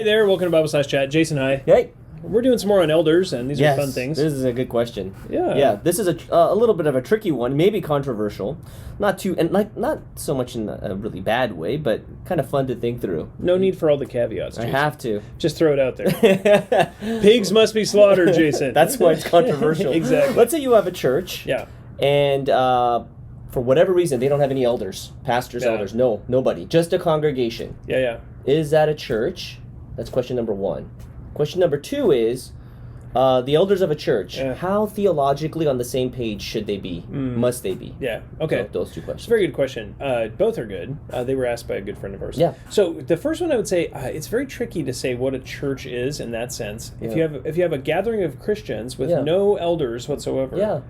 Hey there, welcome to Bible Slash Chat. Jason, hi. Hey. We're doing some more on elders, and these Yes, are fun things. This is a good question. Yeah. This is a little bit of a tricky one, maybe controversial, not so much in a really bad way, but kind of fun to think through. No need for all the caveats, Jason. I have to. Just throw it out there. Pigs must be slaughtered, Jason. That's why it's controversial. Exactly. Let's say you have a church. Yeah. And for whatever reason, they don't have any elders, pastors, elders. No, nobody. Just a congregation. Yeah. Is that a church? That's question number one. Question number two is, the elders of a church, how theologically on the same page should they be? Must they be? Yeah, okay. So those two questions. It's a very good question. Both are good. They were asked by a good friend of ours. Yeah. So the first one I would say, it's very tricky to say what a church is in that sense. If you have a gathering of Christians with no elders whatsoever,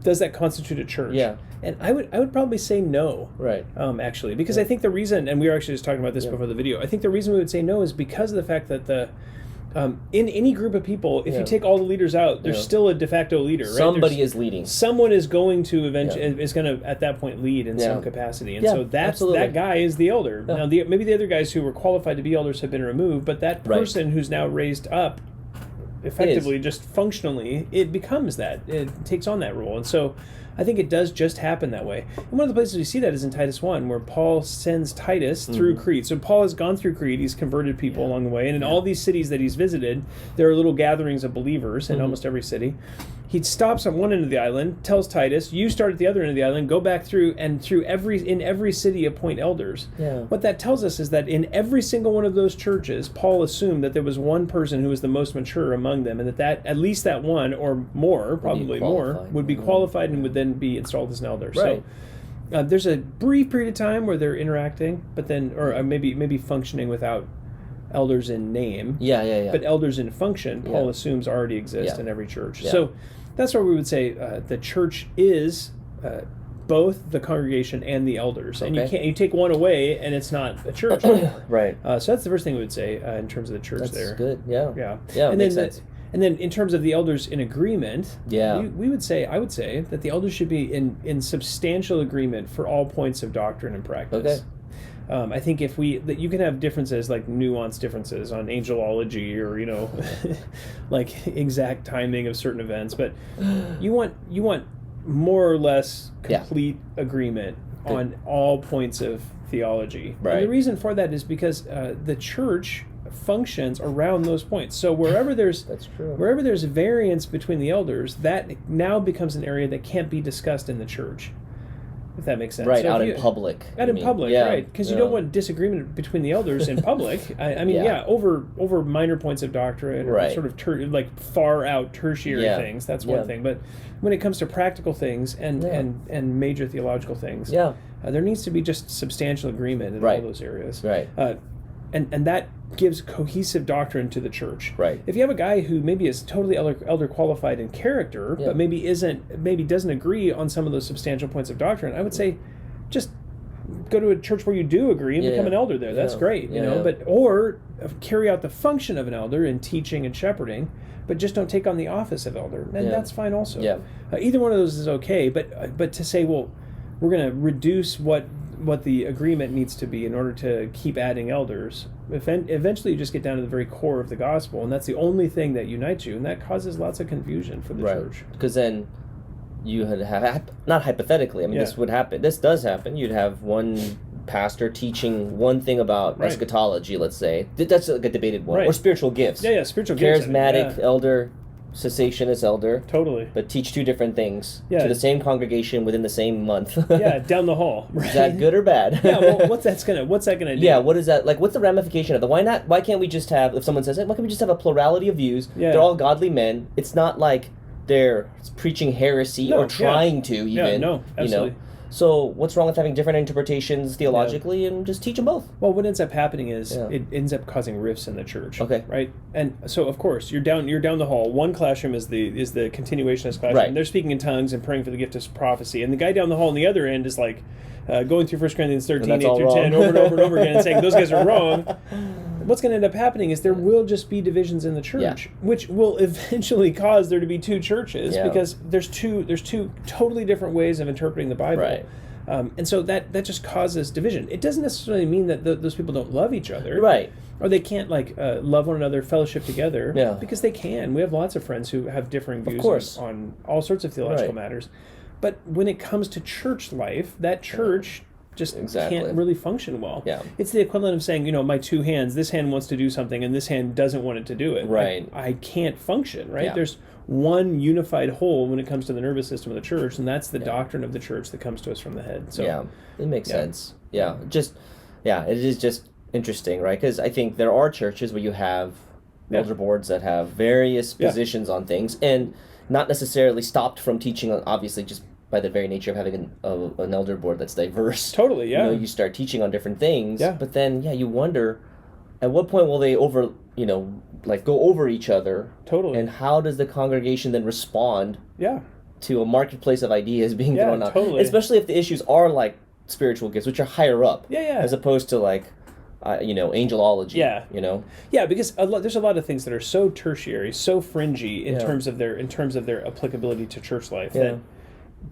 does that constitute a church? Yeah. And I would probably say no. Right. Actually, because I think the reason, and we were actually just talking about this before the video, I think the reason we would say no is because of the fact that in any group of people, if you take all the leaders out, there's still a de facto leader, right? Somebody is leading. Someone is going to eventually is going to at that point lead in some capacity, and so that guy is the elder. Now, maybe the other guys who were qualified to be elders have been removed, but that person who's now raised up, effectively, just functionally, it becomes that. It takes on that role, and so I think it does just happen that way. And one of the places we see that is in Titus 1, where Paul sends Titus through Crete. So Paul has gone through Crete, he's converted people along the way, and in all these cities that he's visited, there are little gatherings of believers in almost every city. He stops at one end of the island, tells Titus, you start at the other end of the island, go back through, and in every city appoint elders. Yeah. What that tells us is that in every single one of those churches, Paul assumed that there was one person who was the most mature among them, and that at least that one, or more, probably more, would be qualified and would then be installed as an elder. Right. So there's a brief period of time where they're interacting, but then, or maybe functioning without elders in name. Yeah. But elders in function, Paul assumes already exist in every church. So that's where we would say the church is both the congregation and the elders, and you take one away and it's not a church anymore. Right. So that's the first thing we would say in terms of the church. That's good. Yeah. And makes then sense. And then in terms of the elders in agreement, I would say that the elders should be in substantial agreement for all points of doctrine and practice. Okay. I think that you can have differences, like nuanced differences on angelology or like exact timing of certain events, but you want more or less complete agreement on all points of theology. Right. And the reason for that is because the church functions around those points. So wherever there's variance between the elders, that now becomes an area that can't be discussed in the church. If that makes sense. Right, so in public. Right. Because you don't want disagreement between the elders in public. Over minor points of doctrine or sort of like far out tertiary things, that's one thing. But when it comes to practical things and major theological things, there needs to be just substantial agreement in all those areas. Right. And that gives cohesive doctrine to the church. Right. If you have a guy who maybe is totally elder qualified in character, but maybe doesn't agree on some of those substantial points of doctrine, I would say, just go to a church where you do agree and become an elder there. That's great, But or carry out the function of an elder in teaching and shepherding, but just don't take on the office of elder, and that's fine also. Yeah. Either one of those is okay, but to say, well, we're going to reduce what the agreement needs to be in order to keep adding elders. Eventually you just get down to the very core of the gospel, and that's the only thing that unites you, and that causes lots of confusion for the church. Because then you have, not hypothetically, this would happen, this does happen, you'd have one pastor teaching one thing about eschatology, let's say. That's like a debated one. Or spiritual gifts. Spiritual gifts. Charismatic elder, cessationist elder. Totally. But teach two different things to the same congregation within the same month. Down the hall. Right? Is that good or bad? Well, what's that gonna do? Yeah, what is that, like, what's the ramification of that? Why can't we just have, if someone says, why can't we just have a plurality of views? They're all godly men. It's not like they're preaching heresy or trying to even. Yeah, no, absolutely. So what's wrong with having different interpretations theologically and just teach them both? Well, what ends up happening is it ends up causing rifts in the church. Okay. Right? And so, of course, you're down the hall. One classroom is the continuationist classroom. Right. They're speaking in tongues and praying for the gift of prophecy. And the guy down the hall on the other end is like going through 1 Corinthians 13, 8 through 10 over and over and over again and saying those guys are wrong. What's going to end up happening is there will just be divisions in the church, which will eventually cause there to be two churches because there's two totally different ways of interpreting the Bible. Right. And so that just causes division. It doesn't necessarily mean that those people don't love each other. Right. or they can't love one another, fellowship together, because they can. We have lots of friends who have differing views on all sorts of theological matters. But when it comes to church life, that church just can't really function well. Yeah. It's the equivalent of saying, my two hands, this hand wants to do something and this hand doesn't want it to do it. Right. I can't function, right? Yeah. There's one unified whole when it comes to the nervous system of the church, and that's the doctrine of the church that comes to us from the head. So it makes sense. Yeah. It is just interesting, right? Because I think there are churches where you have elder boards that have various positions on things and not necessarily stopped from teaching, obviously, just by the very nature of having an elder board that's diverse. Totally, yeah. You start teaching on different things, but then, you wonder, at what point will they go over each other? Totally. And how does the congregation then respond to a marketplace of ideas being thrown out? Totally. Especially if the issues are like spiritual gifts, which are higher up, as opposed to angelology. Yeah, because there's a lot of things that are so tertiary, so fringy in terms of their applicability to church life that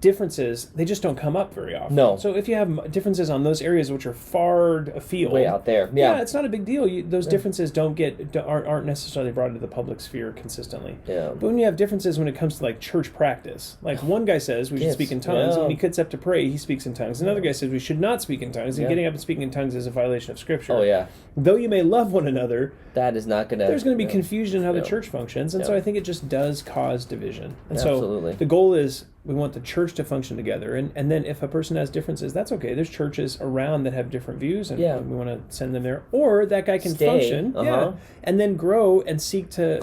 differences, they just don't come up very often. No. So if you have differences on those areas which are far afield, way out there, it's not a big deal. Those differences aren't necessarily brought into the public sphere consistently. Yeah. But when you have differences when it comes to church practice, one guy says we should speak in tongues, and when he gets up to pray, he speaks in tongues. Another guy says we should not speak in tongues, and getting up and speaking in tongues is a violation of Scripture. Oh yeah. Though you may love one another, that is not going to. There's going to be confusion in how the church functions, and so I think it just does cause division. And so absolutely. The goal is we want the church to function together, and then if a person has differences, that's okay. There's churches around that have different views, and we want to send them there. Or that guy can function, and then grow and seek to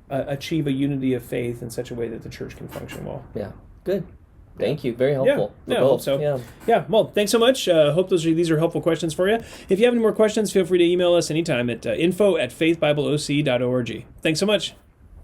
achieve a unity of faith in such a way that the church can function well. Yeah, good. Thank you. Very helpful. I hope so. Yeah. Well, thanks so much. Hope these are helpful questions for you. If you have any more questions, feel free to email us anytime at info@faithbibleoc.org. Thanks so much.